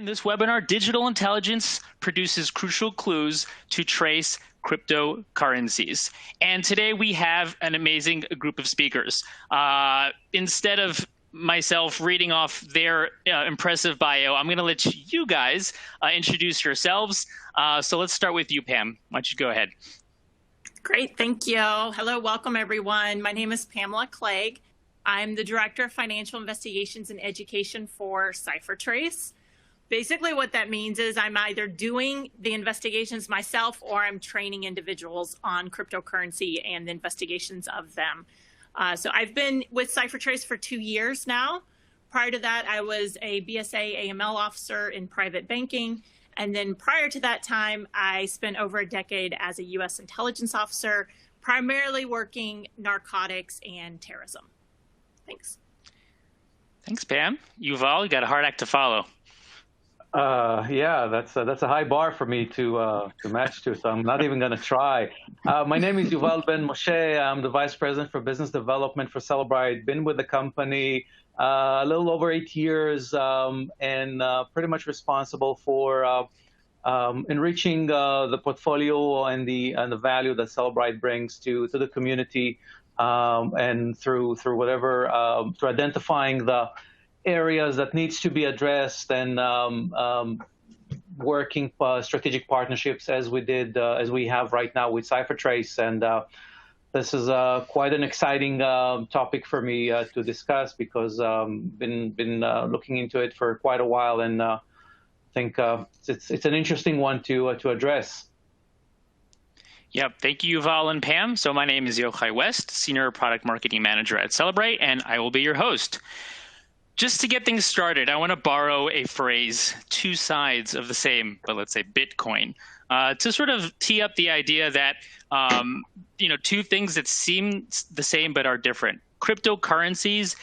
this webinar, digital intelligence produces crucial clues to trace cryptocurrencies. And today we have an amazing group of speakers. Instead of myself reading off their impressive bio, I'm going to let you guys introduce yourselves. So let's start with you, Pam. Why don't you go ahead? Great, thank you. Hello, welcome everyone. My name is Pamela Clegg. I'm the Director of Financial Investigations and Education for CipherTrace. Basically what that means is I'm either doing the investigations myself or I'm training individuals on cryptocurrency and the investigations of them. So I've been with CipherTrace for 2 years now. Prior to that, I was a BSA AML officer in private banking. And then prior to that time, I spent over a decade as a U.S. intelligence officer, primarily working narcotics and terrorism. Thanks. Thanks, Pam. Yuval, you got a hard act to follow. Yeah, that's a high bar for me to match to, so I'm not even going to try. My name is Yuval Ben Moshe. I'm the Vice President for Business Development for Cellebrite. Been with the company a little over 8 years, and pretty much responsible for enriching the portfolio and the value that Cellebrite brings to the community, and through whatever through identifying the areas that needs to be addressed and working strategic partnerships as we have right now with CipherTrace. And this is quite an exciting topic for me to discuss, because been looking into it for quite a while, and think it's an interesting one to address. Yep. Thank you, Yuval and Pam. So my name is Yochai West, Senior Product Marketing Manager at Cellebrite, and I will be your host. Just to get things started, I want to borrow a phrase, two sides of the same, but let's say Bitcoin, to sort of tee up the idea that, two things that seem the same but are different. Cryptocurrencies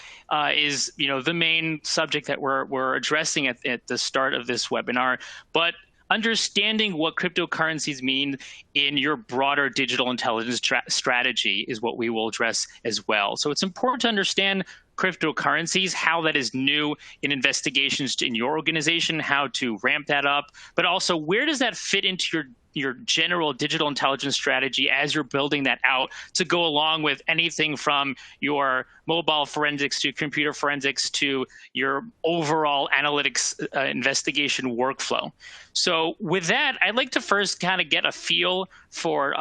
is, the main subject that we're addressing at the start of this webinar, but understanding what cryptocurrencies mean in your broader digital intelligence strategy is what we will address as well. So it's important to understand cryptocurrencies, how that is new in investigations in your organization, how to ramp that up, but also where does that fit into your general digital intelligence strategy as you're building that out to go along with anything from your mobile forensics to computer forensics to your overall analytics investigation workflow. So with that, I'd like to first kind of get a feel for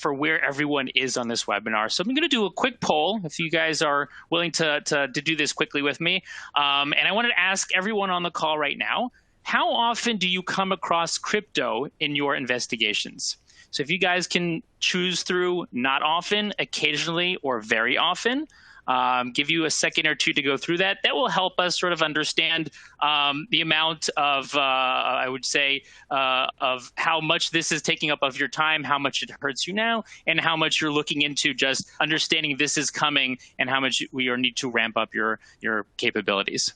where everyone is on this webinar. So I'm going to do a quick poll if you guys are willing to do this quickly with me. And I wanted to ask everyone on the call right now, how often do you come across crypto in your investigations? So if you guys can choose through not often, occasionally, or very often, give you a second or two to go through that. That will help us sort of understand the amount of, I would say, of how much this is taking up of your time, how much it hurts you now, and how much you're looking into just understanding this is coming and how much we need to ramp up your capabilities.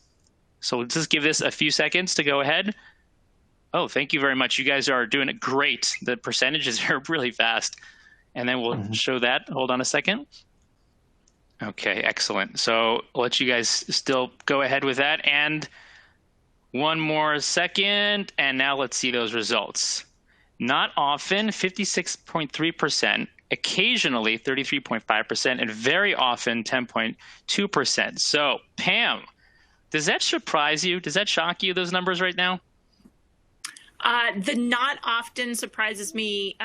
So let's just give this a few seconds to go ahead. Oh, thank you very much. You guys are doing it great. The percentages are really fast. And then we'll show that. Hold on a second. Okay, excellent. So I'll let you guys still go ahead with that. And one more second. And now let's see those results. Not often, 56.3%. Occasionally, 33.5%. And very often, 10.2%. So Pam, does that surprise you? Does that shock you, those numbers right now? The not often surprises me,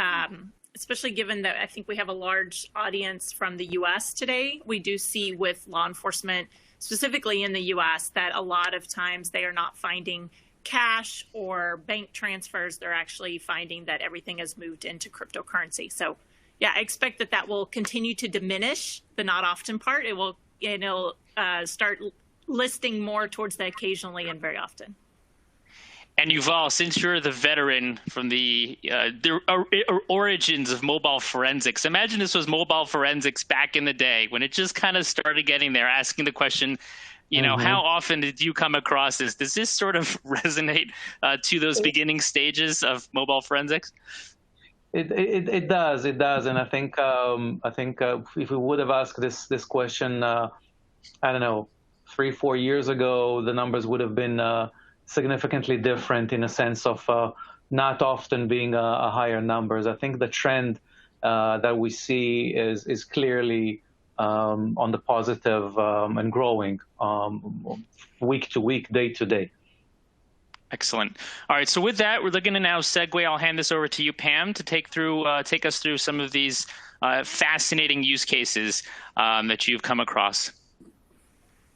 especially given that I think we have a large audience from the U.S. today. We do see with law enforcement, specifically in the U.S., that a lot of times they are not finding cash or bank transfers. They're actually finding that everything has moved into cryptocurrency. So yeah, I expect that will continue to diminish, the not often part. It'll start listing more towards the occasionally and very often. And Yuval, since you're the veteran from the origins of mobile forensics, imagine this was mobile forensics back in the day when it just kind of started getting there, asking the question, how often did you come across this? Does this sort of resonate to those beginning stages of mobile forensics? It does, and I think if we would have asked this question, I don't know, 3-4 years ago, the numbers would have been significantly different in a sense of not often being a higher numbers. I think the trend that we see is clearly on the positive and growing week to week, day to day. Excellent. All right. So with that, we're looking to now segue. I'll hand this over to you, Pam, to take us through some of these fascinating use cases that you've come across.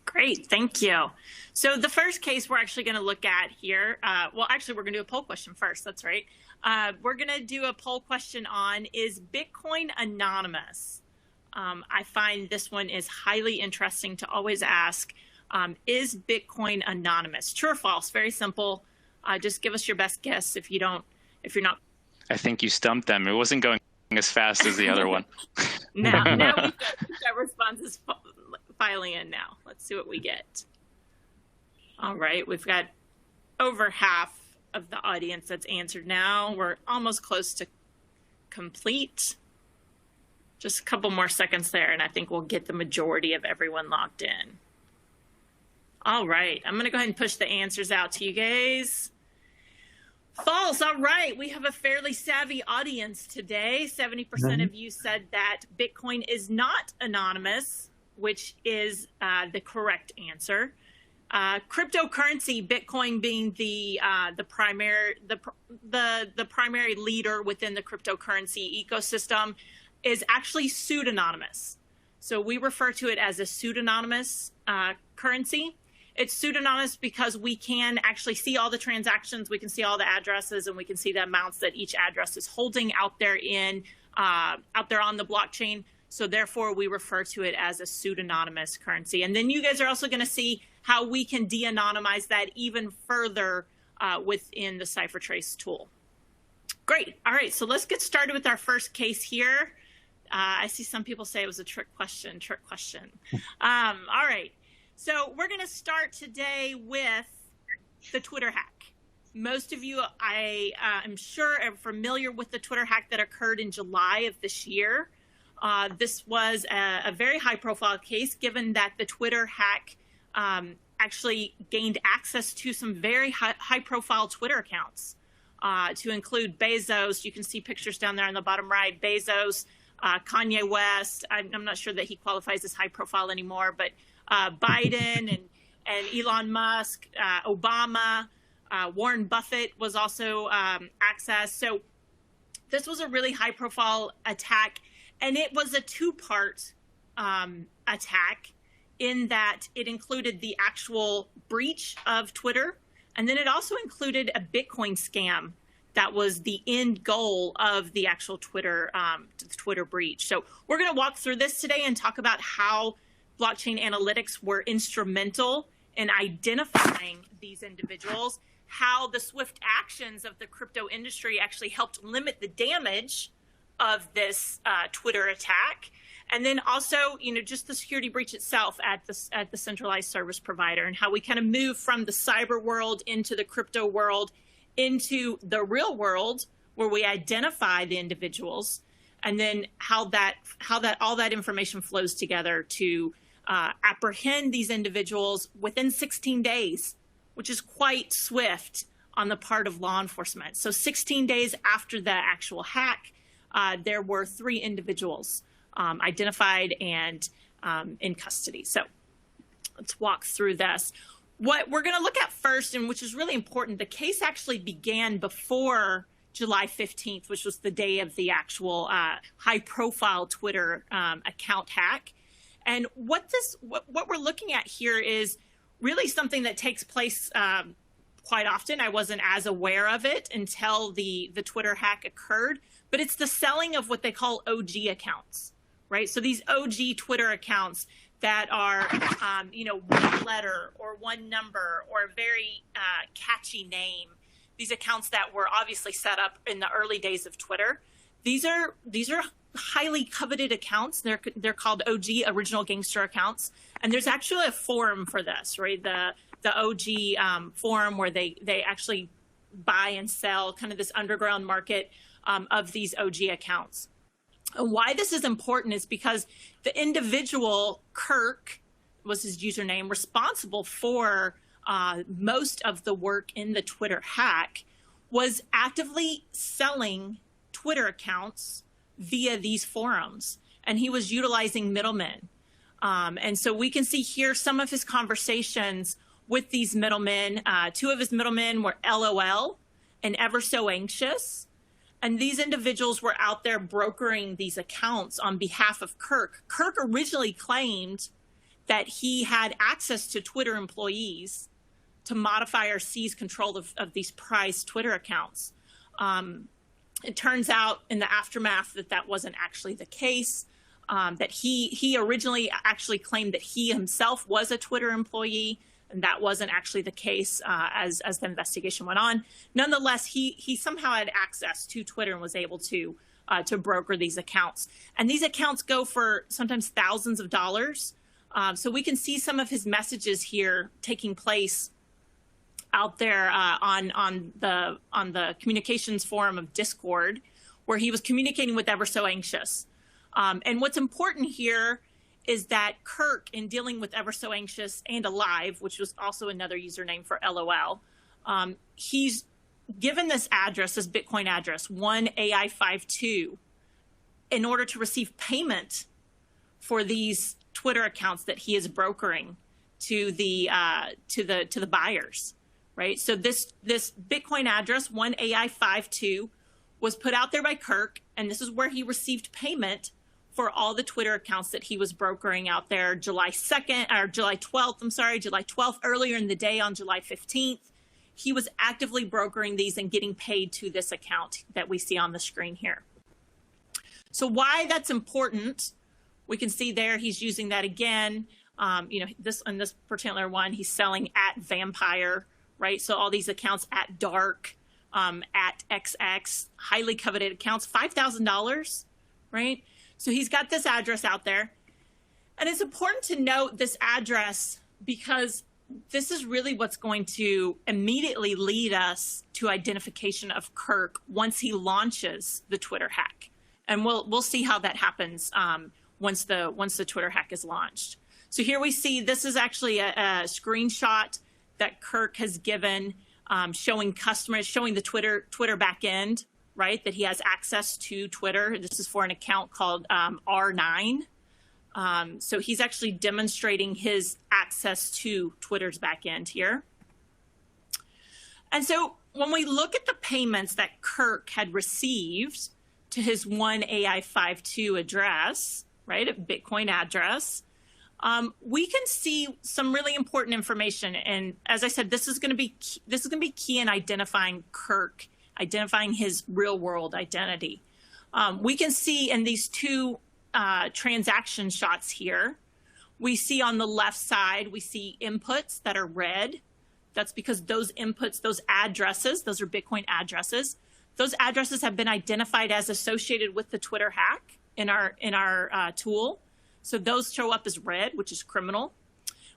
Great. Thank you. So the first case we're actually going to look at here, well, actually, we're going to do a poll question first. That's right. We're going to do a poll question on, is Bitcoin anonymous? I find this one is highly interesting to always ask. Is Bitcoin anonymous? True or false? Very simple. Just give us your best guess if you're not. I think you stumped them. It wasn't going as fast as the other one. Now we've got responses filing in now. Let's see what we get. All right, we've got over half of the audience that's answered now. We're almost close to complete. Just a couple more seconds there, and I think we'll get the majority of everyone logged in. All right, I'm going to go ahead and push the answers out to you guys. False. All right, we have a fairly savvy audience today. 70% of you said that Bitcoin is not anonymous, which is the correct answer. Cryptocurrency, Bitcoin being the primary leader within the cryptocurrency ecosystem, is actually pseudonymous. So we refer to it as a pseudonymous currency. It's pseudonymous because we can actually see all the transactions, we can see all the addresses, and we can see the amounts that each address is holding out there on the blockchain. So therefore, we refer to it as a pseudonymous currency. And then you guys are also going to see how we can de-anonymize that even further within the CipherTrace tool. Great. All right, so let's get started with our first case here. I see some people say it was a trick question. All right. So we're going to start today with the Twitter hack. Most of you, I am sure, are familiar with the Twitter hack that occurred in July of this year. This was a very high-profile case, given that the Twitter hack actually gained access to some very high-profile Twitter accounts, to include Bezos. You can see pictures down there on the bottom right. Bezos, Kanye West. I'm not sure that he qualifies as high-profile anymore, but Biden and Elon Musk, Obama, Warren Buffett was also accessed. So this was a really high-profile attack, and it was a two-part attack in that it included the actual breach of Twitter, and then it also included a Bitcoin scam that was the end goal of the actual Twitter breach. So we're going to walk through this today and talk about how blockchain analytics were instrumental in identifying these individuals, how the swift actions of the crypto industry actually helped limit the damage of this Twitter attack, and then also, just the security breach itself at the centralized service provider, and how we kind of move from the cyber world into the crypto world, into the real world where we identify the individuals, and then how all that information flows together to apprehend these individuals within 16 days, which is quite swift on the part of law enforcement. So 16 days after the actual hack, there were 3 individuals identified and in custody. So let's walk through this. What we're going to look at first, and which is really important, the case actually began before July 15th, which was the day of the actual high-profile Twitter account hack. And what we're looking at here is really something that takes place quite often. I wasn't as aware of it until the Twitter hack occurred, but it's the selling of what they call OG accounts, right? So these OG Twitter accounts that are, one letter or one number or a very catchy name. These accounts that were obviously set up in the early days of Twitter. These are highly coveted accounts. They're called OG, original gangster accounts, and there's actually a forum for this, right? The OG forum where they actually buy and sell, kind of this underground market of these OG accounts. And why this is important is because the individual, Kirk was his username, responsible for most of the work in the Twitter hack, was actively selling Twitter accounts via these forums, and he was utilizing middlemen. And so we can see here some of his conversations with these middlemen. Two of his middlemen were LOL and Ever So Anxious. And these individuals were out there brokering these accounts on behalf of Kirk. Kirk originally claimed that he had access to Twitter employees to modify or seize control of these prized Twitter accounts. It turns out in the aftermath that that wasn't actually the case, that he originally actually claimed that he himself was a Twitter employee, and that wasn't actually the case as the investigation went on. Nonetheless, he somehow had access to Twitter and was able to broker these accounts. And these accounts go for sometimes thousands of dollars. So we can see some of his messages here taking place out there on the communications forum of Discord, where he was communicating with Ever So Anxious. And what's important here is that Kirk, in dealing with Ever So Anxious and Alive, which was also another username for LOL, he's given this address, this Bitcoin address, 1AI52, in order to receive payment for these Twitter accounts that he is brokering to the buyers, right? So this Bitcoin address, 1AI52, was put out there by Kirk, and this is where he received payment for all the Twitter accounts that he was brokering out there July 12th, earlier in the day on July 15th. He was actively brokering these and getting paid to this account that we see on the screen here. So why that's important, we can see there he's using that again. This particular one, he's selling at Vampire, right? So all these accounts at Dark, at XX, highly coveted accounts, $5,000, right? So he's got this address out there. And it's important to note this address because this is really what's going to immediately lead us to identification of Kirk once he launches the Twitter hack. And we'll see how that happens once the Twitter hack is launched. So here we see this is actually a screenshot that Kirk has given showing customers, showing the Twitter backend, right, that he has access to Twitter. This is for an account called R9. So he's actually demonstrating his access to Twitter's backend here. And so when we look at the payments that Kirk had received to his 1AI52 address, right, a Bitcoin address, we can see some really important information. And as I said, this is going to be key in identifying Kirk, identifying his real world identity. We can see in these two transaction shots here, we see on the left side, we see inputs that are red. That's because those inputs, those addresses, those are Bitcoin addresses. Those addresses have been identified as associated with the Twitter hack in our tool. So those show up as red, which is criminal.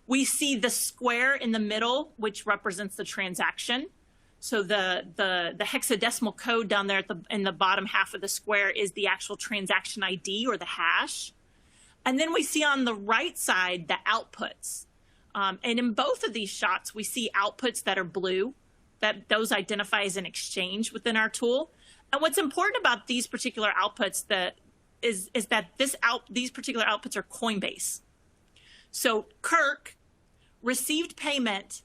We see the square in the middle, which represents the transaction. So the hexadecimal code down there in the bottom half of the square is the actual transaction ID or the hash. And then we see on the right side the outputs. And in both of these shots, we see outputs that are blue, that those identify as an exchange within our tool. And what's important about these particular outputs is that these particular outputs are Coinbase. So Kirk received payment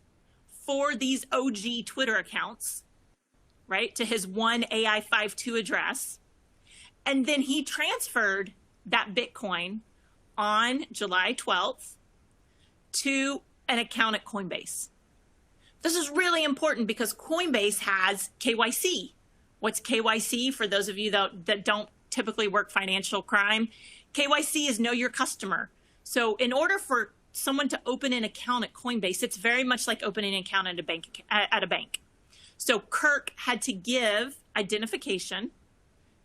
for these OG Twitter accounts, right, to his 1AI52 address. And then he transferred that Bitcoin on July 12th to an account at Coinbase. This is really important because Coinbase has KYC. What's KYC for those of you that don't typically work financial crime? KYC is know your customer. So in order for someone to open an account at Coinbase, it's very much like opening an account at a bank. So Kirk had to give identification.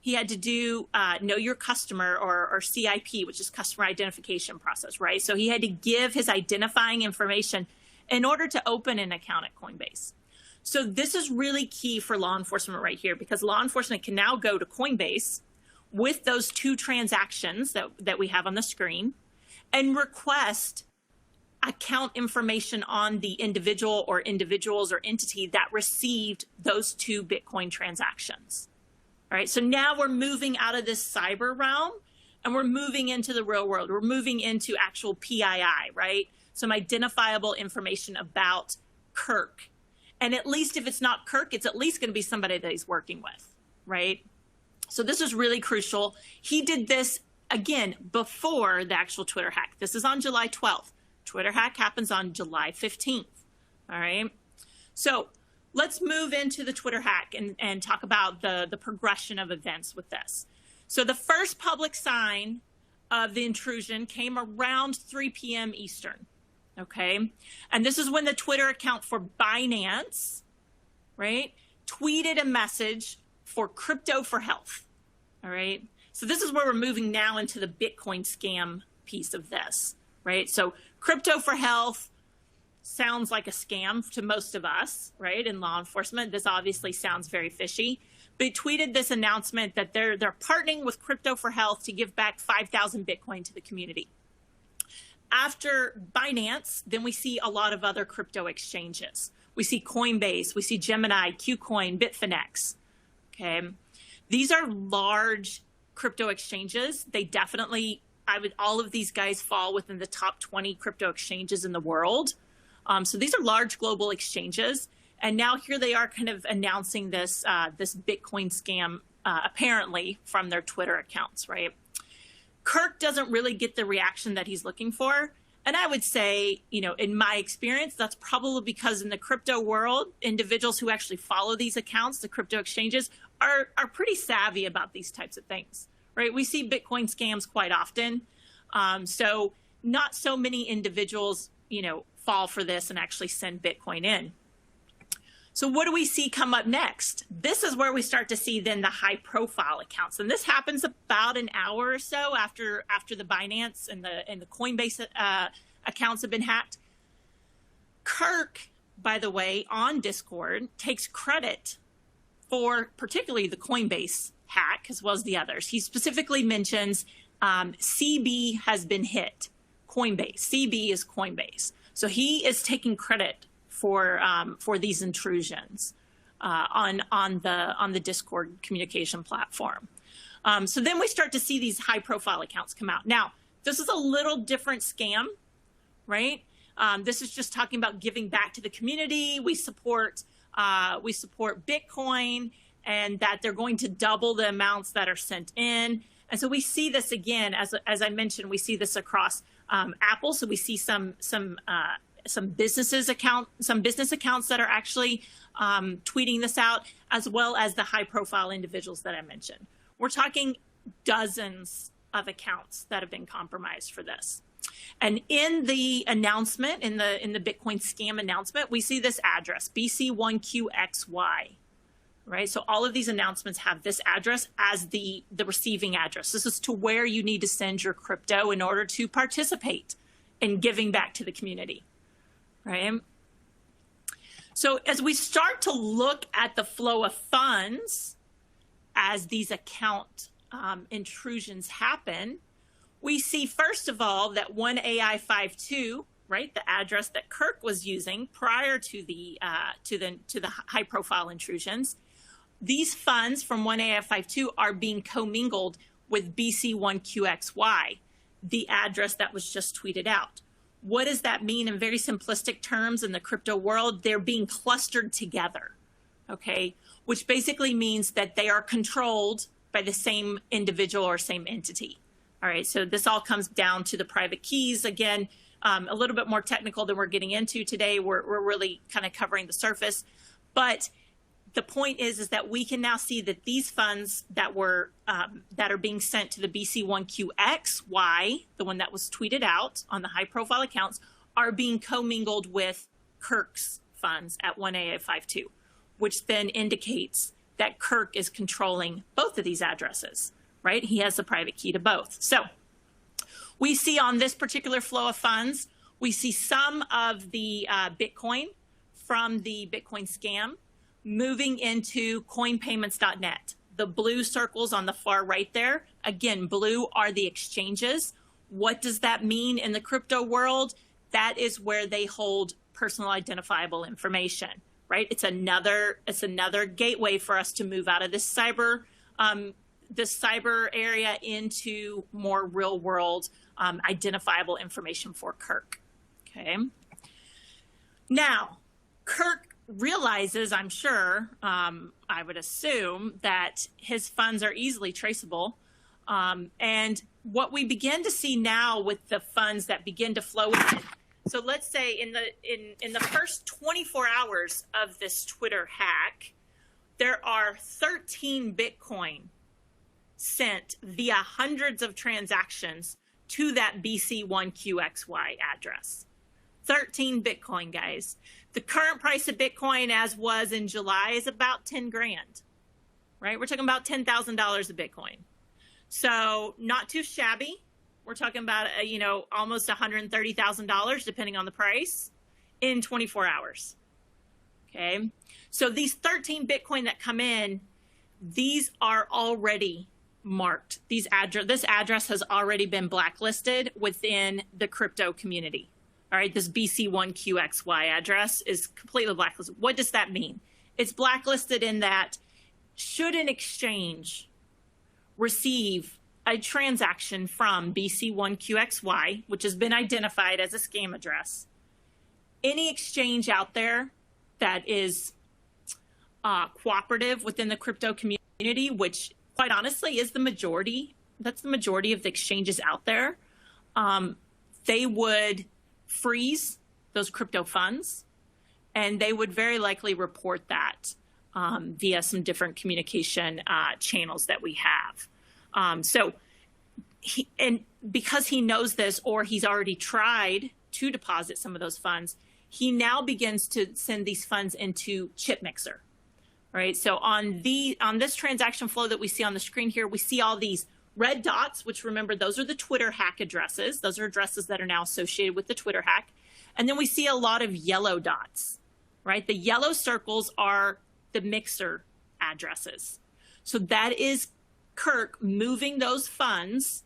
He had to do know your customer or CIP, which is customer identification process, right? So he had to give his identifying information in order to open an account at Coinbase. So this is really key for law enforcement right here, because law enforcement can now go to Coinbase with those two transactions that we have on the screen and request account information on the individual or individuals or entity that received those 2 Bitcoin transactions. All right, so now we're moving out of this cyber realm and we're moving into the real world. We're moving into actual PII, right? Some identifiable information about Kirk. And at least if it's not Kirk, it's at least going to be somebody that he's working with, right? So this is really crucial. He did this, again, before the actual Twitter hack. This is on July 12th. Twitter hack happens on July 15th, all right? So let's move into the Twitter hack and talk about the progression of events with this. So the first public sign of the intrusion came around 3 p.m. Eastern, okay? And this is when the Twitter account for Binance, right, tweeted a message for crypto for health, all right? So this is where we're moving now into the Bitcoin scam piece of this, right? So crypto for health sounds like a scam to most of us, right? In law enforcement, this obviously sounds very fishy. But tweeted this announcement that they're partnering with Crypto for Health to give back 5,000 Bitcoin to the community. After Binance, then we see a lot of other crypto exchanges. We see Coinbase, we see Gemini, KuCoin, Bitfinex. Okay, these are large crypto exchanges. They definitely, all of these guys fall within the top 20 crypto exchanges in the world. So these are large global exchanges. And now here they are kind of announcing this, this Bitcoin scam, apparently from their Twitter accounts, right? Kirk doesn't really get the reaction that he's looking for. And I would say, you know, in my experience, that's probably because in the crypto world, individuals who actually follow these accounts, the crypto exchanges, are pretty savvy about these types of things, right? We see Bitcoin scams quite often. So not so many individuals, you know, fall for this and actually send Bitcoin in. So what do we see come up next? This is where we start to see then the high profile accounts. And this happens about an hour or so after the Binance and the Coinbase accounts have been hacked. Kirk, by the way, on Discord takes credit for particularly the Coinbase hack as well as the others. He specifically mentions CB has been hit. Coinbase. CB is Coinbase. So he is taking credit for these intrusions on the Discord communication platform. So then we start to see these high profile accounts come out. Now, this is a little different scam, right? This is just talking about giving back to the community. We support Bitcoin and that they're going to double the amounts that are sent in. And so we see this again, as I mentioned, we see this across Apple. So we see some business accounts that are actually tweeting this out, as well as the high profile individuals that I mentioned. We're talking dozens of accounts that have been compromised for this. And in the announcement, in the Bitcoin scam announcement, we see this address, BC1QXY, right? So all of these announcements have this address as the receiving address. This is to where you need to send your crypto in order to participate in giving back to the community. Right? So as we start to look at the flow of funds as these account intrusions happen, we see, first of all, that 1AI52, right, the address that Kirk was using prior to the high-profile intrusions, these funds from 1AI52 are being commingled with BC1QXY, the address that was just tweeted out. What does that mean in very simplistic terms in the crypto world? They're being clustered together, okay? Which basically means that they are controlled by the same individual or same entity. All right, so this all comes down to the private keys. Again, a little bit more technical than we're getting into today. We're really kind of covering the surface. But the point is that we can now see that these funds that are being sent to the BC1QXY, the one that was tweeted out on the high profile accounts, are being commingled with Kirk's funds at 1AA52, which then indicates that Kirk is controlling both of these addresses, right? He has the private key to both. So we see on this particular flow of funds, we see some of the Bitcoin from the Bitcoin scam moving into coinpayments.net. The blue circles on the far right there, again, blue are the exchanges. What does that mean in the crypto world? that is where they hold personal identifiable information, right? It's another gateway for us to move out of this cyber area into more real world identifiable information for Kirk. Okay. Now, Kirk realizes, I'm sure, I would assume, that his funds are easily traceable. And what we begin to see now with the funds that begin to flow in, so let's say in the first 24 hours of this Twitter hack, there are 13 Bitcoin sent via hundreds of transactions to that BC1QXY address. 13 Bitcoin, guys. The current price of Bitcoin, as was in July, is about 10 grand, right? We're talking about $10,000 of Bitcoin. So not too shabby. We're talking about, almost $130,000, depending on the price, in 24 hours. Okay. So these 13 Bitcoin that come in, these are already marked. This address has already been blacklisted within the crypto community. All right. This BC1QXY address is completely blacklisted. What does that mean? It's blacklisted in that should an exchange receive a transaction from BC1QXY, which has been identified as a scam address, any exchange out there that is cooperative within the crypto community, which quite honestly is the majority, that's the majority of the exchanges out there, they would freeze those crypto funds, and they would very likely report that via some different communication channels that we have. And because he knows this, or he's already tried to deposit some of those funds, he now begins to send these funds into chip mixer. All right. So on this transaction flow that we see on the screen here, we see all these red dots, which, remember, those are the Twitter hack addresses. Those are addresses that are now associated with the Twitter hack. And then we see a lot of yellow dots, right? The yellow circles are the mixer addresses. So that is Kirk moving those funds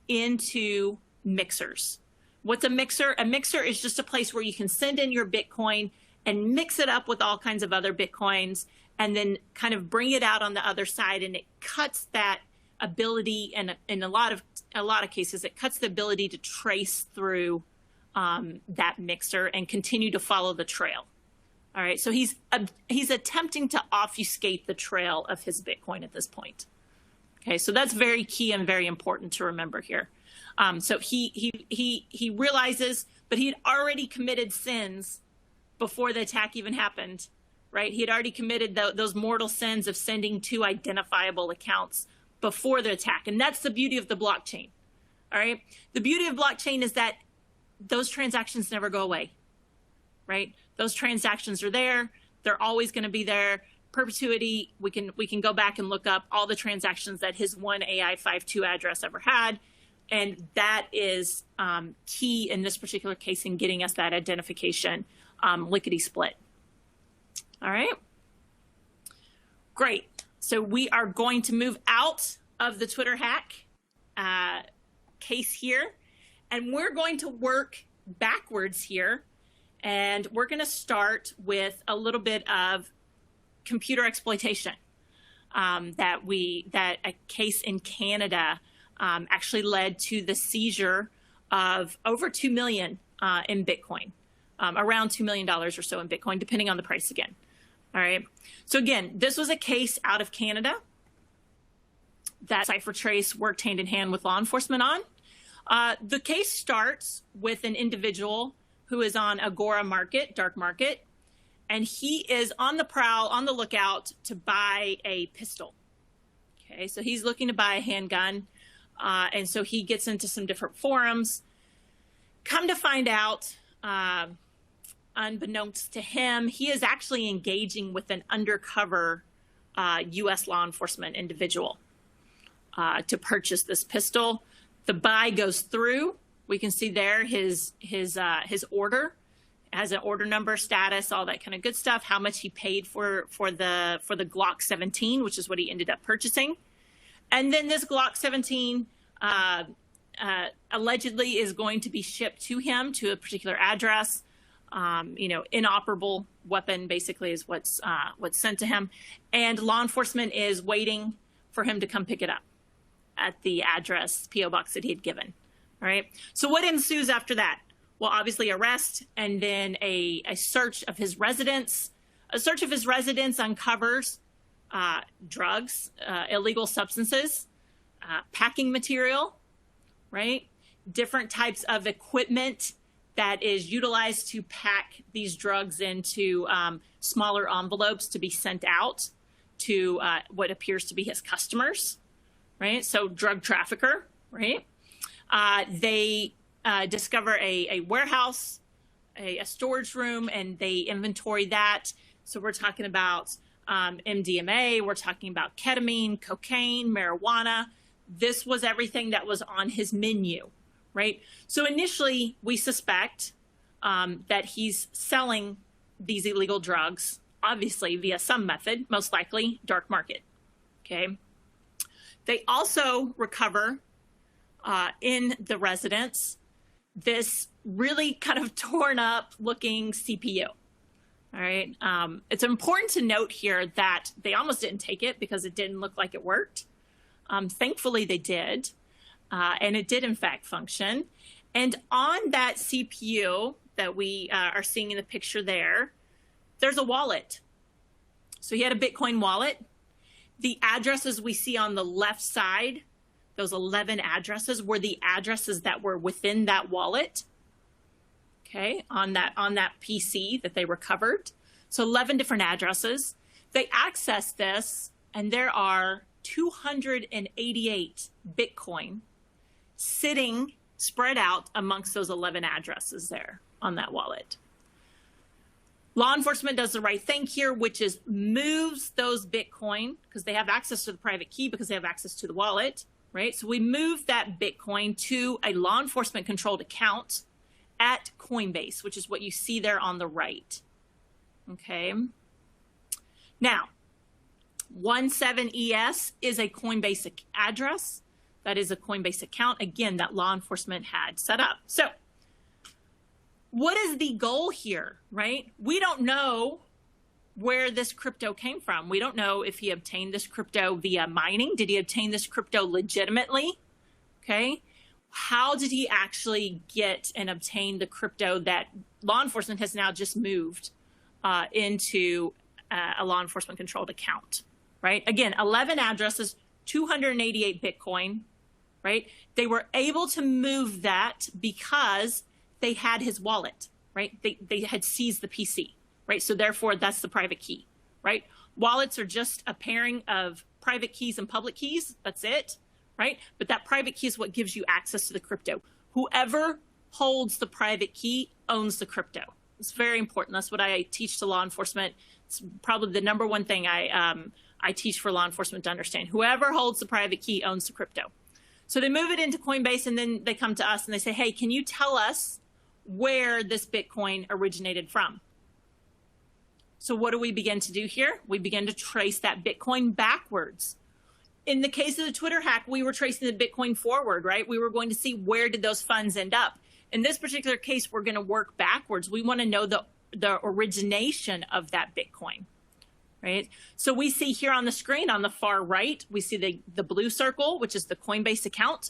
into mixers. What's a mixer? A mixer is just a place where you can send in your Bitcoin and mix it up with all kinds of other Bitcoins, and then kind of bring it out on the other side. And it cuts that ability, and in a lot of cases, it cuts the ability to trace through that mixer and continue to follow the trail. All right. So he's attempting to obfuscate the trail of his Bitcoin at this point. Okay, so that's very key and very important to remember here. So he realizes, but he had already committed sins before the attack even happened, right? He had already committed those mortal sins of sending to identifiable accounts before the attack, and that's the beauty of the blockchain. All right, the beauty of blockchain is that those transactions never go away, right? Those transactions are there; they're always going to be there. Perpetuity, we can go back and look up all the transactions that his one AI52 address ever had, and that is key in this particular case in getting us that identification lickety split. All right, great. So we are going to move out of the Twitter hack case here, and we're going to work backwards here, and we're going to start with a little bit of computer exploitation that a case in Canada actually led to the seizure of over 2 million in Bitcoin, around $2 million or so in Bitcoin, depending on the price again. All right. So again, this was a case out of Canada that CipherTrace worked hand in hand with law enforcement on. The case starts with an individual who is on Agora Market, dark market, and he is on the prowl, on the lookout to buy a pistol. Okay, so he's looking to buy a handgun, and so he gets into some different forums. Come to find out, unbeknownst to him, he is actually engaging with an undercover U.S. law enforcement individual to purchase this pistol. The buy goes through. We can see there his order. Has an order number, status, all that kind of good stuff, how much he paid for the Glock 17, which is what he ended up purchasing. And then this Glock 17 allegedly is going to be shipped to him to a particular address. Inoperable weapon basically is what's sent to him, and law enforcement is waiting for him to come pick it up at the address PO box that he had given. All right. So what ensues after that? Well, obviously arrest, and then a search of his residence. A search of his residence uncovers drugs, illegal substances, packing material, right? Different types of equipment that is utilized to pack these drugs into smaller envelopes to be sent out to what appears to be his customers, right? So drug trafficker, right? They discover a warehouse, a storage room, and they inventory that. So we're talking about MDMA, we're talking about ketamine, cocaine, marijuana. This was everything that was on his menu, right? So initially, we suspect that he's selling these illegal drugs, obviously via some method, most likely dark market, okay? They also recover in the residence this really kind of torn up looking CPU. All right. It's important to note here that they almost didn't take it because it didn't look like it worked. Thankfully, they did. And it did, in fact, function. And on that CPU that we are seeing in the picture there, there's a wallet. So he had a Bitcoin wallet. The addresses we see on the left side, those 11 addresses, were the addresses that were within that wallet. Okay, on that PC that they recovered. So 11 different addresses. They accessed this, and there are 288 Bitcoin sitting spread out amongst those 11 addresses there on that wallet. Law enforcement does the right thing here, which is moves those Bitcoin, because they have access to the private key because they have access to the wallet, right? So we move that Bitcoin to a law enforcement controlled account at Coinbase, which is what you see there on the right. Okay. Now, 17ES is a Coinbase address. That is a Coinbase account, again, that law enforcement had set up. So what is the goal here, right? We don't know where this crypto came from. We don't know if he obtained this crypto via mining. Did he obtain this crypto legitimately? Okay. How did he actually get and obtain the crypto that law enforcement has now just moved into a law enforcement controlled account, right? Again, 11 addresses, 288 Bitcoin, right? They were able to move that because they had his wallet, right? They had seized the PC, right? So therefore, that's the private key, right? Wallets are just a pairing of private keys and public keys. That's it. Right? But that private key is what gives you access to the crypto. Whoever holds the private key owns the crypto. It's very important. That's what I teach to law enforcement. It's probably the number one thing I teach for law enforcement to understand. Whoever holds the private key owns the crypto. So they move it into Coinbase, and then they come to us and they say, hey, can you tell us where this Bitcoin originated from? So what do we begin to do here? We begin to trace that Bitcoin backwards. In the case of the Twitter hack, we were tracing the Bitcoin forward, right? We were going to see where did those funds end up. In this particular case, we're going to work backwards. We want to know the origination of that Bitcoin, right? So we see here on the screen on the far right, we see the blue circle, which is the Coinbase account.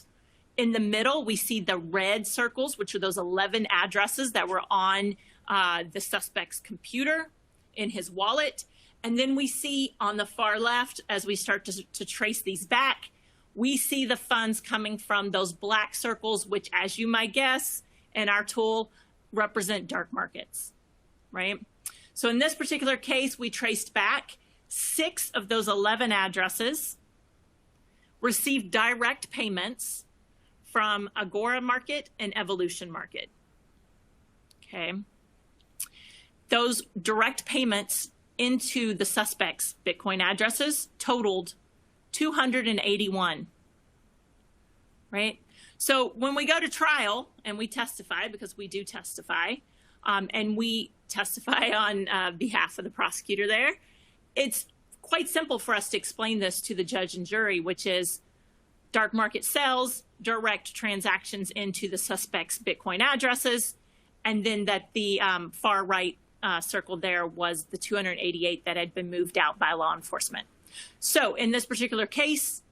In the middle, we see the red circles, which are those 11 addresses that were on the suspect's computer in his wallet. And then we see on the far left, as we start to trace these back, we see the funds coming from those black circles, which, as you might guess, in our tool, represent dark markets, right? So in this particular case, we traced back 6 of those 11 addresses, received direct payments from Agora Market and Evolution Market, okay? Those direct payments into the suspect's Bitcoin addresses totaled 281, right? So when we go to trial and we testify, because we do testify, and we testify on behalf of the prosecutor there, it's quite simple for us to explain this to the judge and jury, which is dark market sells, direct transactions into the suspect's Bitcoin addresses, and then that the far right circle there was the 288 that had been moved out by law enforcement. So in this particular case,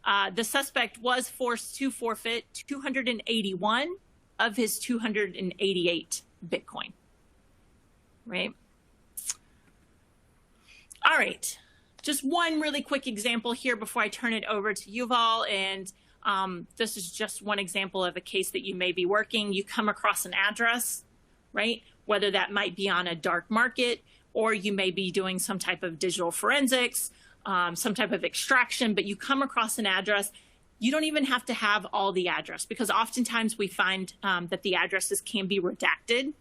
the suspect was forced to forfeit 281 of his 288 Bitcoin, right? All right, just one really quick example here before I turn it over to Yuval, and this is just one example of a case that you may be working. You come across an address, right? Whether that might be on a dark market, or you may be doing some type of digital forensics, some type of extraction, but you come across an address. You don't even have to have all the address, because oftentimes we find that the addresses can be redacted,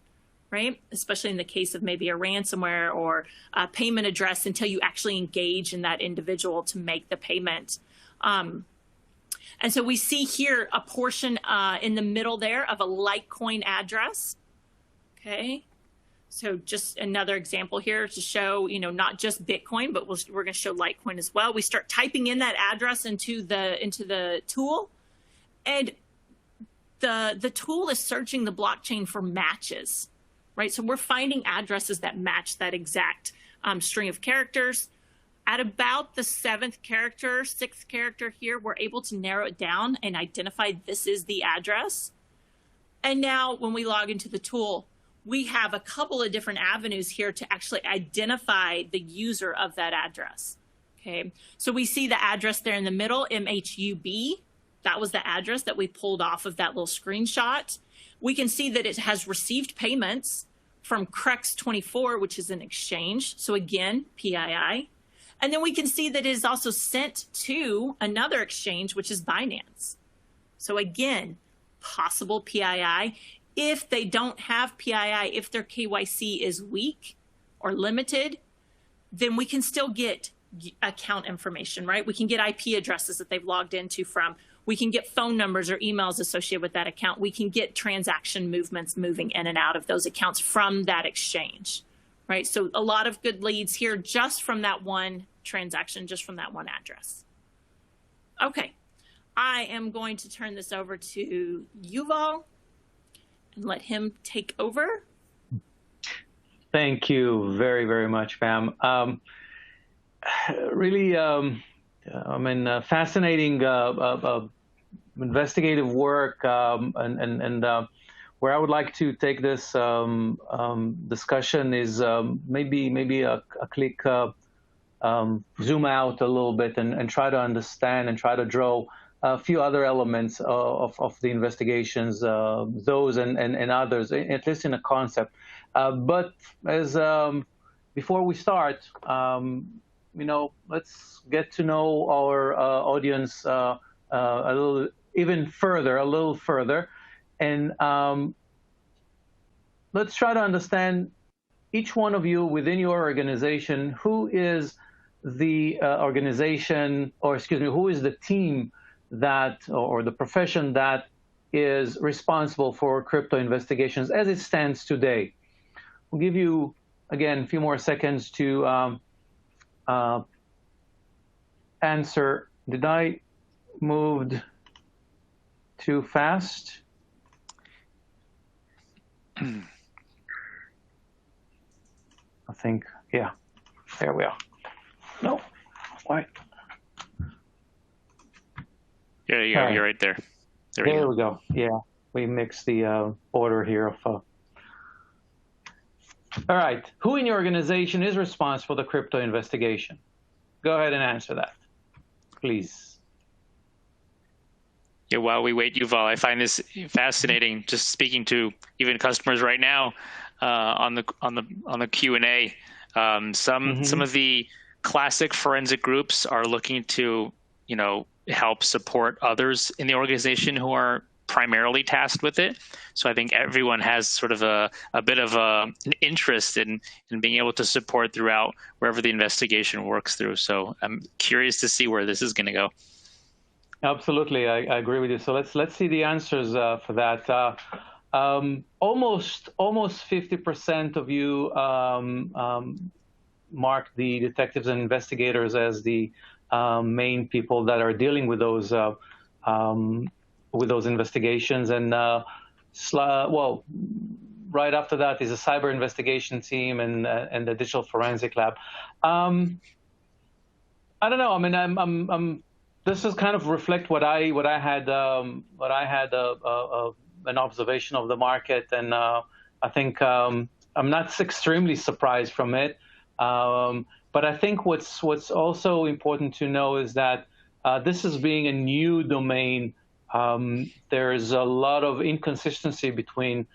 right? Especially in the case of maybe a ransomware or a payment address, until you actually engage in that individual to make the payment. And so we see here a portion in the middle there of a Litecoin address. Okay, so just another example here to show, not just Bitcoin, but we're going to show Litecoin as well. We start typing in that address into the tool, and the tool is searching the blockchain for matches, right? So we're finding addresses that match that exact string of characters. At about the 6th character here, we're able to narrow it down and identify this is the address. And now when we log into the tool, we have a couple of different avenues here to actually identify the user of that address. Okay, so we see the address there in the middle, MHUB. That was the address that we pulled off of that little screenshot. We can see that it has received payments from Crex24, which is an exchange. So again, PII. And then we can see that it is also sent to another exchange, which is Binance. So again, possible PII. If they don't have PII, if their KYC is weak or limited, then we can still get account information, right? We can get IP addresses that they've logged into from. We can get phone numbers or emails associated with that account. We can get transaction movements moving in and out of those accounts from that exchange, right? So a lot of good leads here just from that one transaction, just from that one address. Okay, I am going to turn this over to Yuval and let him take over. Thank you very, very much, Pam. Really, fascinating investigative work, and where I would like to take this discussion is maybe a click zoom out a little bit and try to understand and try to draw a few other elements of the investigations, those and others, at least in a concept. But as before we start, let's get to know our audience a little further, and let's try to understand each one of you within your organization. Who is the organization, or excuse me, who is the team that, or the profession that is responsible for crypto investigations as it stands today? We'll give you, again, a few more seconds to answer. Did I move too fast? I think, yeah, there we are. No, why? There you go. You're right there. There we go. Yeah, we mixed the order here of. All right. Who in your organization is responsible for the crypto investigation? Go ahead and answer that, please. Yeah, while we wait, Yuval, I find this fascinating. Just speaking to even customers right now on the Q&A, some of the classic forensic groups are looking to help support others in the organization who are primarily tasked with it. So I think everyone has sort of a bit of an interest in being able to support throughout wherever the investigation works through. So I'm curious to see where this is going to go. Absolutely, I agree with you. So let's see the answers for that. Almost 50% of you marked the detectives and investigators as the main people that are dealing with those with those investigations. And well, right after that is a cyber investigation team and the digital forensic lab. I don't know. I mean, this is kind of reflect what I had an observation of the market, and I think I'm not extremely surprised from it. But I think what's also important to know is that this is being a new domain. There's a lot of inconsistency between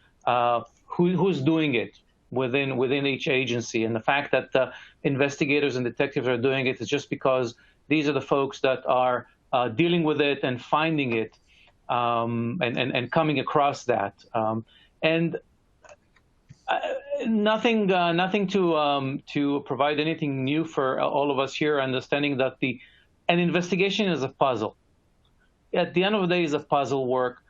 who's doing it within each agency, and the fact that investigators and detectives are doing it is just because these are the folks that are dealing with it and finding it and coming across that. And nothing to provide anything new for all of us here, understanding that an investigation is a puzzle. At the end of the day, is a puzzle work.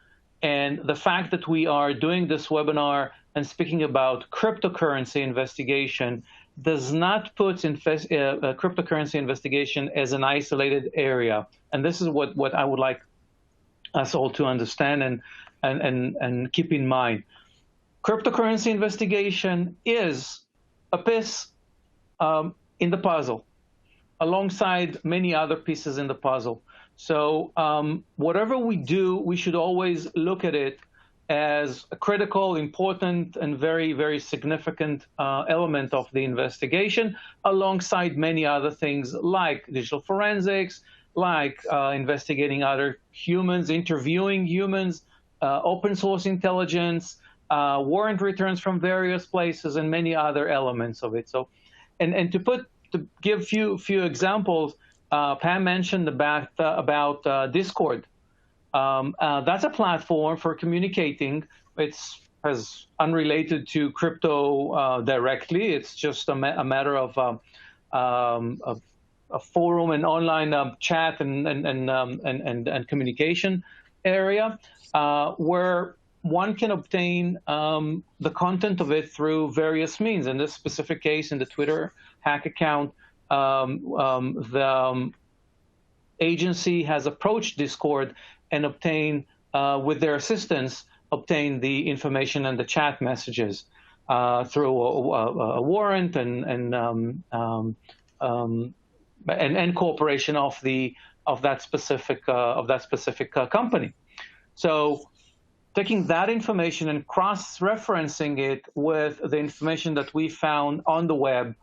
And the fact that we are doing this webinar and speaking about cryptocurrency investigation does not put cryptocurrency investigation as an isolated area. And this is what I would like us all to understand and keep in mind. Cryptocurrency investigation is a piece in the puzzle, alongside many other pieces in the puzzle. So whatever we do, we should always look at it as a critical, important, and very, very significant element of the investigation, alongside many other things like digital forensics, like investigating other humans, interviewing humans, open source intelligence, warrant returns from various places, and many other elements of it. So, and to give few examples, Pam mentioned about Discord. That's a platform for communicating. It's unrelated to crypto directly. It's just a matter of a forum and online chat and communication area where one can obtain the content of it through various means. In this specific case, in the Twitter hack account, the agency has approached Discord and obtained, with their assistance, obtained the information and the chat messages through a warrant and cooperation of that specific company. So, taking that information and cross-referencing it with the information that we found on the web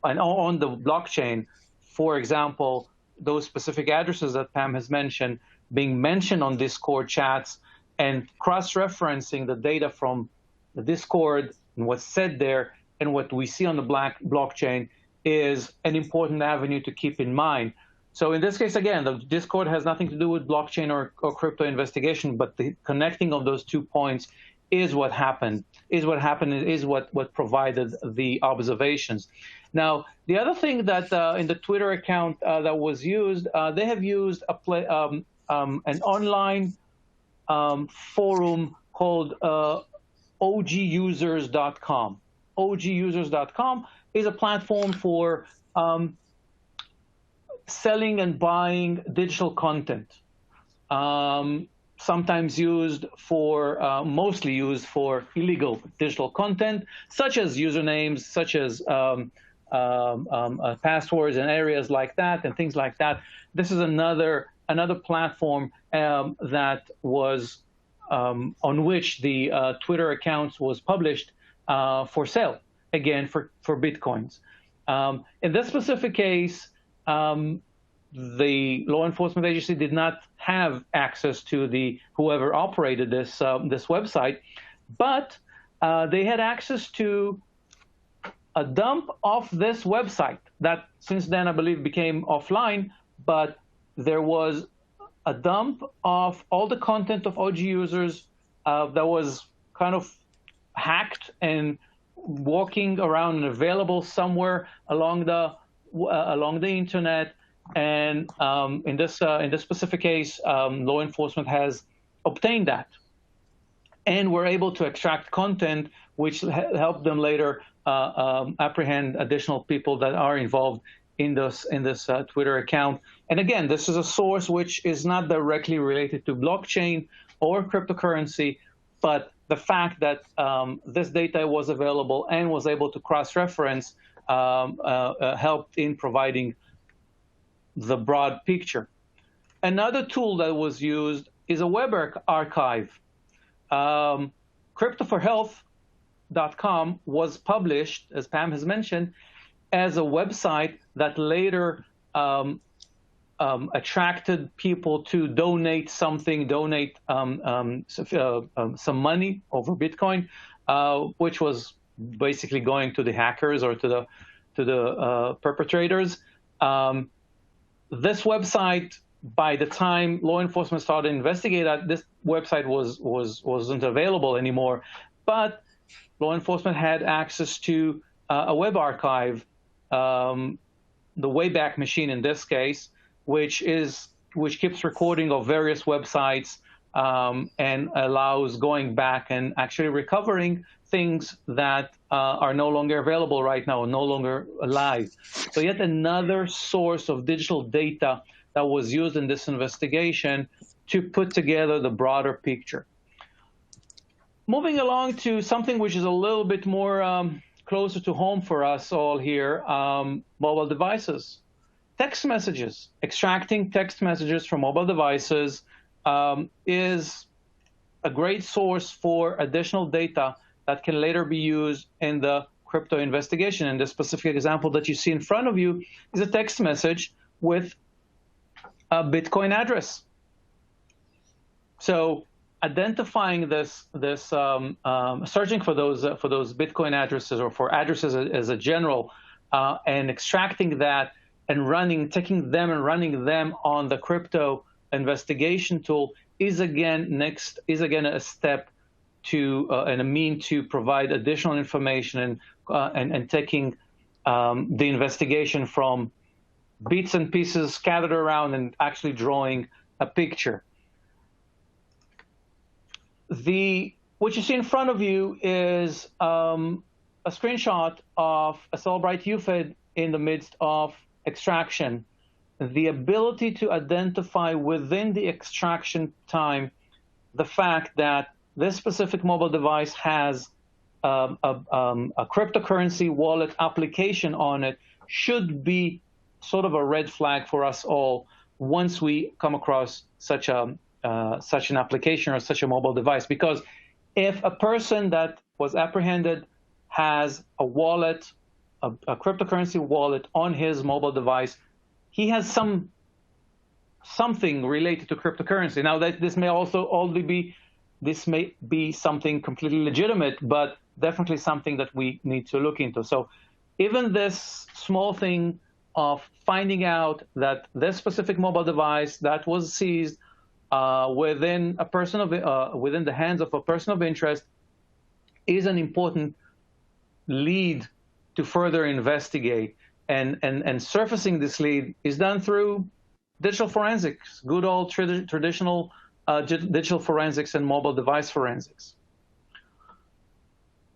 and on the blockchain, for example, those specific addresses that Pam has mentioned being mentioned on Discord chats, and cross-referencing the data from the Discord and what's said there and what we see on the blockchain is an important avenue to keep in mind. So in this case, again, the Discord has nothing to do with blockchain or crypto investigation, but the connecting of those 2 points is what happened, is what provided the observations. Now, the other thing that in the Twitter account that was used, they have used an online forum called ogusers.com. ogusers.com is a platform for selling and buying digital content, sometimes used for, mostly used for illegal digital content, such as usernames, such as passwords and areas like that and things like that. This is another platform that was on which the Twitter accounts was published for sale, again, for Bitcoins. In this specific case, the law enforcement agency did not have access to whoever operated this website, but they had access to a dump of this website that since then I believe became offline, but there was a dump of all the content of OG users that was kind of hacked and walking around and available somewhere along the internet. And in this specific case, law enforcement has obtained that, and were able to extract content which helped them later apprehend additional people that are involved in this Twitter account. And again, this is a source which is not directly related to blockchain or cryptocurrency, but the fact that this data was available and was able to cross-reference helped in providing the broad picture. Another tool that was used is a web archive. Cryptoforhealth.com was published, as Pam has mentioned, as a website that later attracted people to donate something, some money over Bitcoin, which was basically going to the hackers or to the perpetrators. This website, by the time law enforcement started investigating that, this website wasn't available anymore, but law enforcement had access to a web archive, the Wayback Machine in this case, which keeps recording of various websites and allows going back and actually recovering things that are no longer available right now, no longer alive. So yet another source of digital data that was used in this investigation to put together the broader picture. Moving along to something which is a little bit more closer to home for us all here, mobile devices. Text messages. Extracting text messages from mobile devices is a great source for additional data that can later be used in the crypto investigation. And the specific example that you see in front of you is a text message with a Bitcoin address. So identifying searching for those Bitcoin addresses or for addresses as a general, and extracting that and taking them and running them on the crypto investigation tool is again a step to and a mean to provide additional information and taking the investigation from bits and pieces scattered around and actually drawing a picture. What you see in front of you is a screenshot of a Cellebrite UFED in the midst of extraction. The ability to identify within the extraction time the fact that this specific mobile device has a cryptocurrency wallet application on it should be sort of a red flag for us all once we come across such an application or such a mobile device. Because if a person that was apprehended has a wallet, a cryptocurrency wallet on his mobile device, he has something related to cryptocurrency. Now, this may be something completely legitimate, but definitely something that we need to look into. So even this small thing of finding out that this specific mobile device that was seized within the hands of a person of interest is an important lead to further investigate. And surfacing this lead is done through digital forensics, good old traditional digital forensics and mobile device forensics.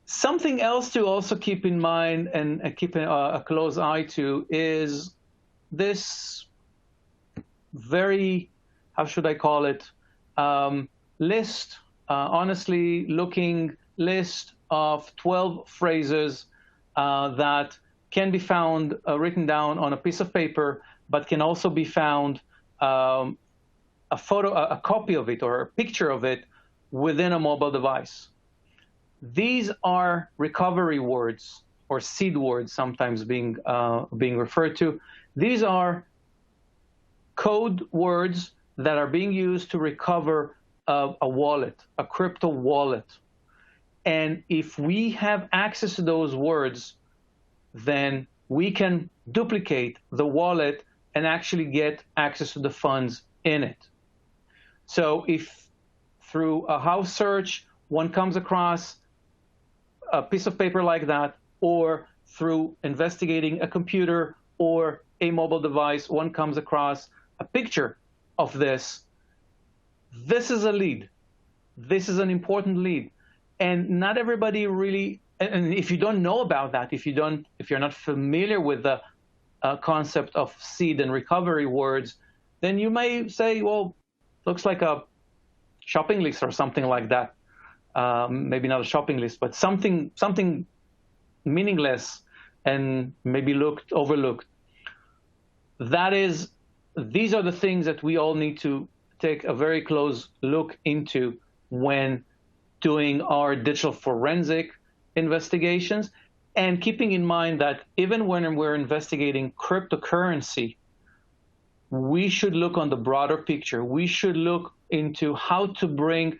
Something else to also keep in mind and keep a close eye to is this very, how should I call it, list, honestly looking list of 12 phrases that can be found written down on a piece of paper, but can also be found a copy of it or a picture of it within a mobile device. These are recovery words or seed words, sometimes being referred to. These are code words that are being used to recover a wallet, a crypto wallet. And if we have access to those words, then we can duplicate the wallet and actually get access to the funds in it. So if through a house search, one comes across a piece of paper like that, or through investigating a computer or a mobile device, one comes across a picture of this, this is a lead. This is an important lead. And not everybody really, and if you don't know about that, if you're not familiar with the concept of seed and recovery words, then you may say, well, looks like a shopping list or something like that. Maybe not a shopping list, but something meaningless and maybe overlooked. These are the things that we all need to take a very close look into when doing our digital forensic investigations, and keeping in mind that even when we're investigating cryptocurrency, we should look on the broader picture. We should look into how to bring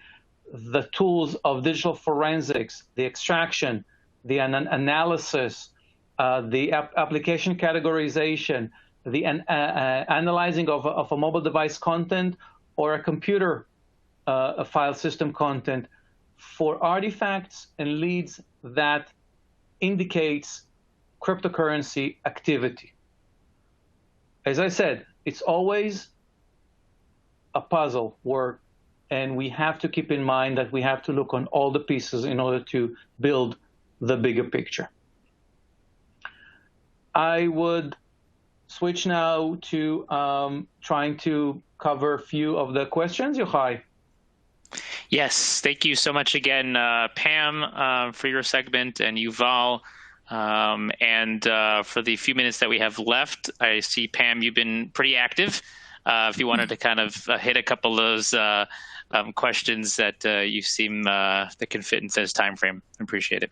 the tools of digital forensics, the extraction, the analysis, the application categorization, the analyzing of a mobile device content or a computer file system content for artifacts and leads that indicates cryptocurrency activity. As I said, it's always a puzzle work, and we have to keep in mind that we have to look on all the pieces in order to build the bigger picture. I would switch now to trying to cover a few of the questions, Yochai. Yes, thank you so much again, Pam, for your segment, and Yuval. And for the few minutes that we have left, I see, Pam, you've been pretty active. If you wanted to kind of hit a couple of those questions that you seem that can fit into this time frame, I appreciate it.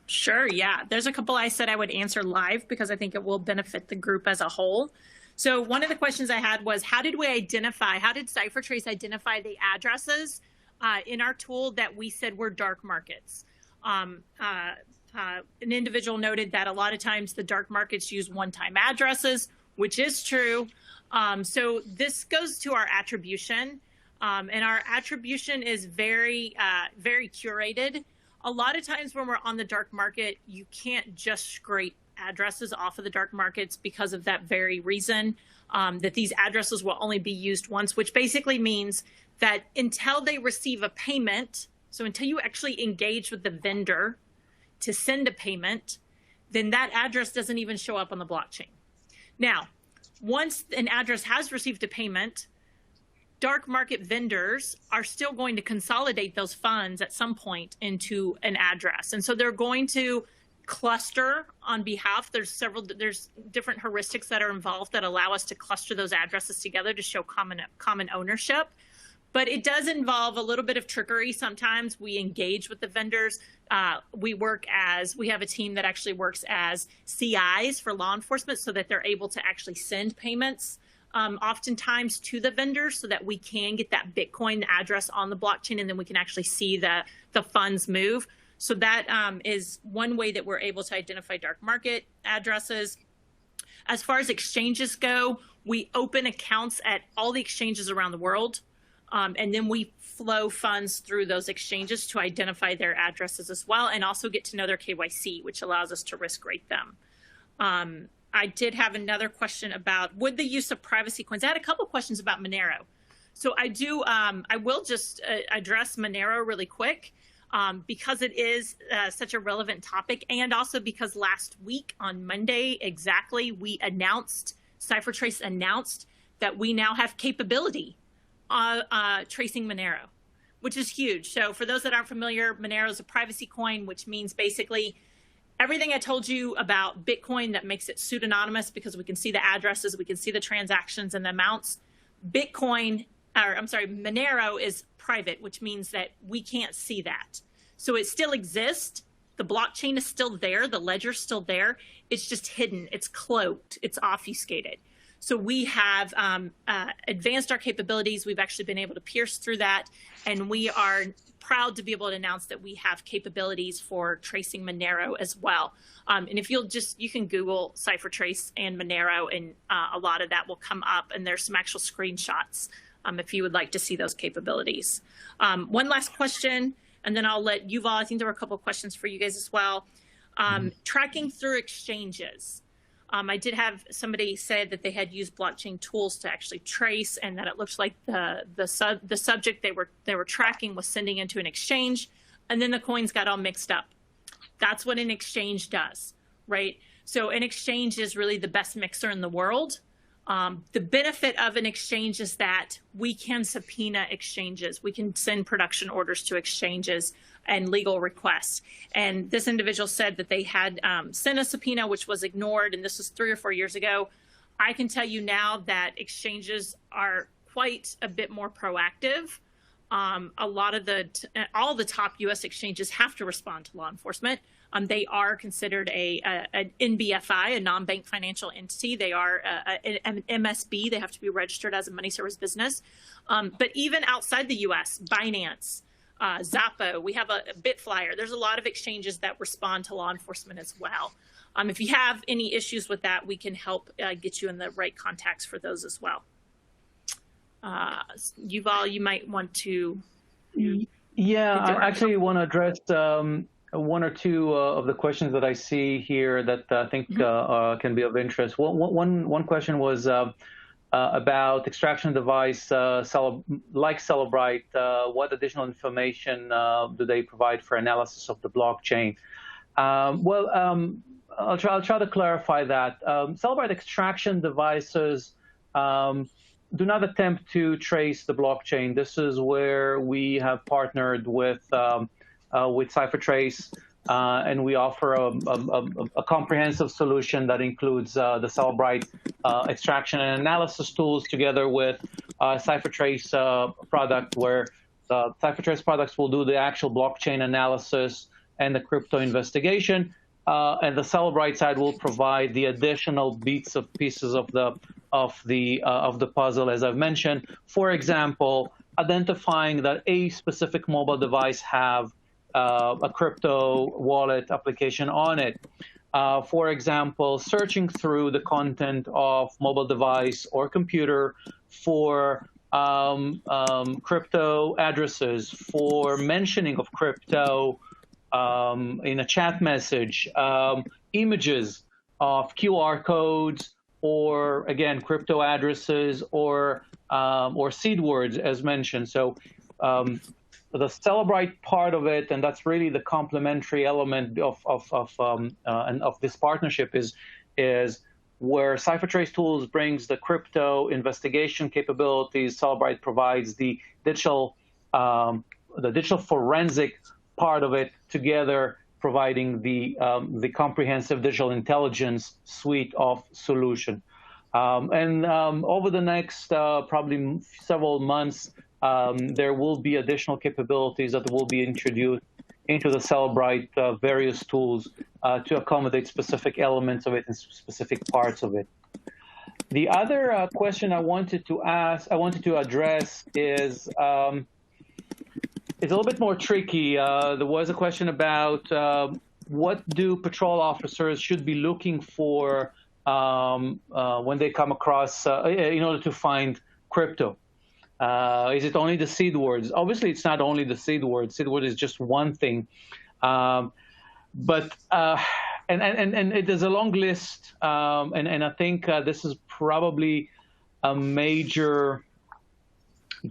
Sure, yeah. There's a couple I said I would answer live because I think it will benefit the group as a whole. So one of the questions I had was, how did CipherTrace identify the addresses in our tool that we said were dark markets? An individual noted that a lot of times the dark markets use one-time addresses, which is true. So this goes to our attribution, and our attribution is very curated. A lot of times when we're on the dark market, you can't just scrape addresses off of the dark markets because of that very reason, that these addresses will only be used once, which basically means that until they receive a payment, so until you actually engage with the vendor to send a payment, then that address doesn't even show up on the blockchain. Now, once an address has received a payment, dark market vendors are still going to consolidate those funds at some point into an address. And so they're going to cluster on behalf. There's different heuristics that are involved that allow us to cluster those addresses together to show common ownership. But it does involve a little bit of trickery. Sometimes we engage with the vendors. We have a team that actually works as CIs for law enforcement so that they're able to actually send payments oftentimes to the vendors so that we can get that Bitcoin address on the blockchain, and then we can actually see the funds move. So that is one way that we're able to identify dark market addresses. As far as exchanges go, we open accounts at all the exchanges around the world. And then we flow funds through those exchanges to identify their addresses as well, and also get to know their KYC, which allows us to risk rate them. I did have another question about would the use of privacy coins. I had a couple of questions about Monero. So I will just address Monero really quick because it is such a relevant topic, and also because last week on Monday exactly, CipherTrace announced that we now have capability tracing Monero, which is huge. So for those that aren't familiar, Monero is a privacy coin, which means basically everything I told you about Bitcoin that makes it pseudonymous because we can see the addresses, we can see the transactions and the amounts. Monero is private, which means that we can't see that. So it still exists. The blockchain is still there. The ledger's still there. It's just hidden. It's cloaked. It's obfuscated. So we have advanced our capabilities. We've actually been able to pierce through that. And we are proud to be able to announce that we have capabilities for tracing Monero as well. And if you can Google CipherTrace and Monero, and a lot of that will come up. And there's some actual screenshots if you would like to see those capabilities. One last question, and then I'll let Yuval, I think there were a couple of questions for you guys as well. Tracking through exchanges. I did have somebody say that they had used blockchain tools to actually trace, and that it looks like the subject they were tracking was sending into an exchange, and then the coins got all mixed up. That's what an exchange does, right? So an exchange is really the best mixer in the world. The benefit of an exchange is that we can subpoena exchanges. We can send production orders to exchanges and legal requests. And this individual said that they had sent a subpoena, which was ignored, and this was 3 or 4 years ago. I can tell you now that exchanges are quite a bit more proactive. All the top U.S. exchanges have to respond to law enforcement. They are considered an NBFI, a non-bank financial entity. They are an MSB. They have to be registered as a money service business. But even outside the U.S., Binance, Zappo, we have a Bitflyer. There's a lot of exchanges that respond to law enforcement as well. If you have any issues with that, we can help get you in the right contacts for those as well. Yuval, you might want to. Yeah, I actually want to address one or two of the questions that I see here that I think can be of interest. One question was about extraction device like Cellebrite. What additional information do they provide for analysis of the blockchain? I'll try to clarify that. Cellebrite extraction devices do not attempt to trace the blockchain. This is where we have partnered with CipherTrace, and we offer a comprehensive solution that includes the Cellebrite extraction and analysis tools together with CipherTrace product, where the CipherTrace products will do the actual blockchain analysis and the crypto investigation, and the Cellebrite side will provide the additional pieces of the puzzle, as I've mentioned. For example, identifying that a specific mobile device have a crypto wallet application on it. For example, searching through the content of mobile device or computer for crypto addresses, for mentioning of crypto in a chat message, images of QR codes, or again, crypto addresses or seed words, as mentioned. So the Cellebrite part of it, and that's really the complementary element of this partnership, is where CipherTrace Tools brings the crypto investigation capabilities. Cellebrite provides the digital forensic part of it together, providing the comprehensive digital intelligence suite of solution. Over the next probably several months, there will be additional capabilities that will be introduced into the Cellebrite various tools to accommodate specific elements of it and specific parts of it. The other question I wanted to address is it's a little bit more tricky. There was a question about what do patrol officers should be looking for when they come across in order to find crypto. Is it only the seed words? Obviously, it's not only the seed words. Seed word is just one thing, and it is a long list, and I think this is probably a major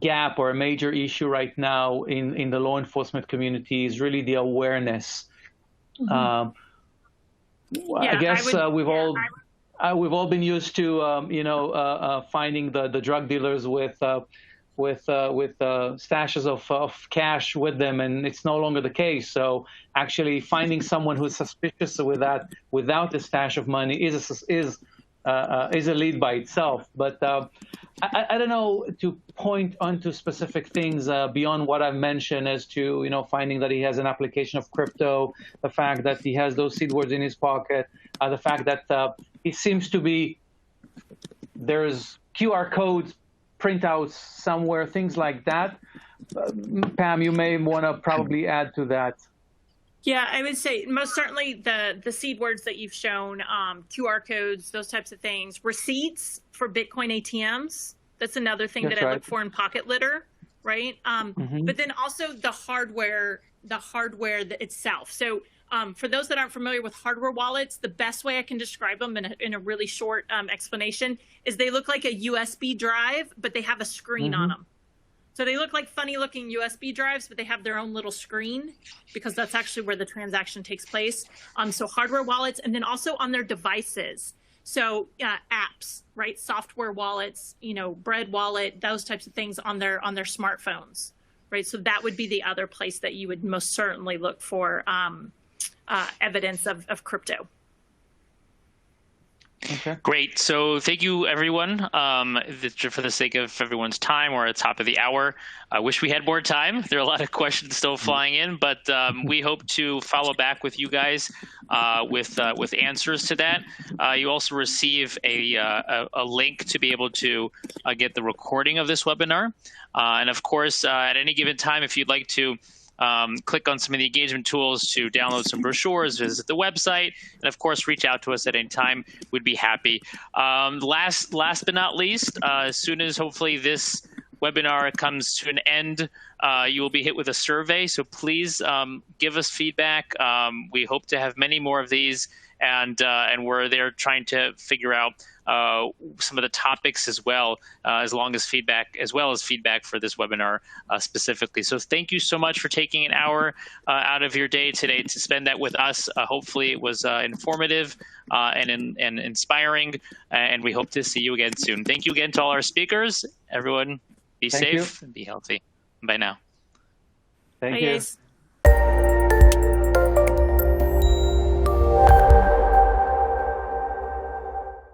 gap or a major issue right now in the law enforcement community, is really the awareness. I guess we've all been used to finding the drug dealers with stashes of cash with them, and it's no longer the case. So actually finding someone who's suspicious without a stash of money is a lead by itself. But I don't know to point onto specific things beyond what I've mentioned, as to finding that he has an application of crypto, the fact that he has those seed words in his pocket, the fact that it seems to be there's QR codes, printouts somewhere, things like that. Pam, you may want to probably add to that. Yeah, I would say most certainly the seed words that you've shown, QR codes, those types of things. Receipts for Bitcoin ATMs, that's another thing that I look for in pocket litter, right? But then also the hardware itself. So for those that aren't familiar with hardware wallets, the best way I can describe them in a really short explanation is they look like a USB drive, but they have a screen on them. So they look like funny looking USB drives, but they have their own little screen, because that's actually where the transaction takes place. So hardware wallets, and then also on their devices. So apps, right? Software wallets, Bread Wallet, those types of things on their smartphones, right? So that would be the other place that you would most certainly look for evidence of crypto. Okay. Great. So thank you, everyone. For the sake of everyone's time, we're at the top of the hour. I wish we had more time. There are a lot of questions still flying in, but we hope to follow back with you guys with answers to that. You also receive a link to be able to get the recording of this webinar. And of course, at any given time, if you'd like to click on some of the engagement tools to download some brochures, visit the website, and of course, reach out to us at any time. We'd be happy. Last but not least, as soon as hopefully this webinar comes to an end, you will be hit with a survey. So please give us feedback. We hope to have many more of these, and we're there trying to figure out some of the topics as well, as well as feedback for this webinar specifically. So thank you so much for taking an hour out of your day today to spend that with us. Hopefully it was informative and inspiring, and we hope to see you again soon. Thank you again to all our speakers. Everyone, be safe and be healthy. Bye now. Thank Bye, you. guys.